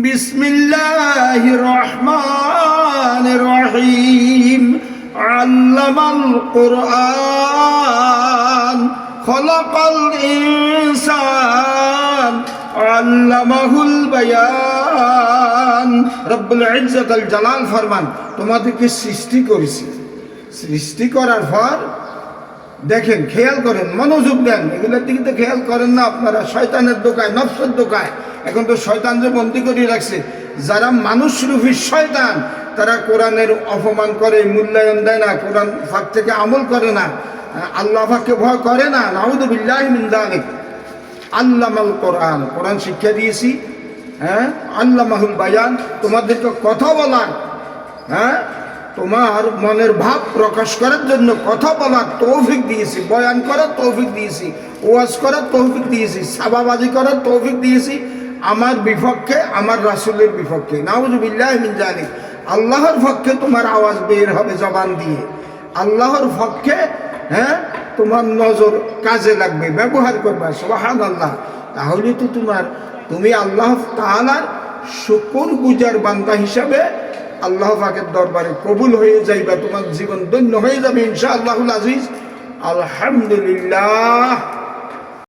বিসমিল্লাহির রহমানির রহিম। আল্লামাল কুরআন খলাকাল ইনসান আল্লামাহুল বায়ান। রব্বুল ইজ্জত আল জালাল ফরমান, তোমাদেরকে সৃষ্টি করেছি। সৃষ্টি করার পর দেখেন, খেয়াল করেন, মনোযোগ দেন, এগুলোর দিকে তো খেয়াল করেন না আপনারা। শয়তানের দোকায়, নফসের দোকায়, এখন তো শয়তান যে বন্দি করে রাখছে। যারা মানুষ রূপী শয়তান, তারা কোরআনের অপমান করে, মূল্যায়ন দেয় না, কোরআন ফাঁক থেকে আমল করে না, আল্লাহ ফাঁককে ভয় করে না। নাউযু বিল্লাহি মিন যালিক। আল্লামাল কোরআন, কোরআন শিক্ষা দিয়েছি। আল্লামাহুল বায়ান, তোমাদেরকে কথা বলার, তোমার মনের ভাব প্রকাশ করার জন্য কথা বলার তৌফিক দিয়েছি, বয়ান করার তৌফিক দিয়েছি, ওয়াজ করার তৌফিক দিয়েছি, সাবাবাজি করার তৌফিক দিয়েছি আমার বিপক্ষে, আমার রাসূলের বিপক্ষে। নাউযু বিল্লাহি মিন যালিক। আল্লাহর পক্ষে তোমার আওয়াজ বের হবে জবান দিয়ে, আল্লাহর পক্ষে তোমার নজর কাজে লাগবে, ব্যবহার করবা। সুবহানাল্লাহ। তাহলে তো তুমি আল্লাহ তাআলার শুকরগুজার বান্দা হিসাবে আল্লাহ পাকের দরবারে কবুল হয়ে যাইবা, তোমার জীবন ধন্য হয়ে যাবে ইনশাআল্লাহুল আজিজ। আলহামদুলিল্লাহ।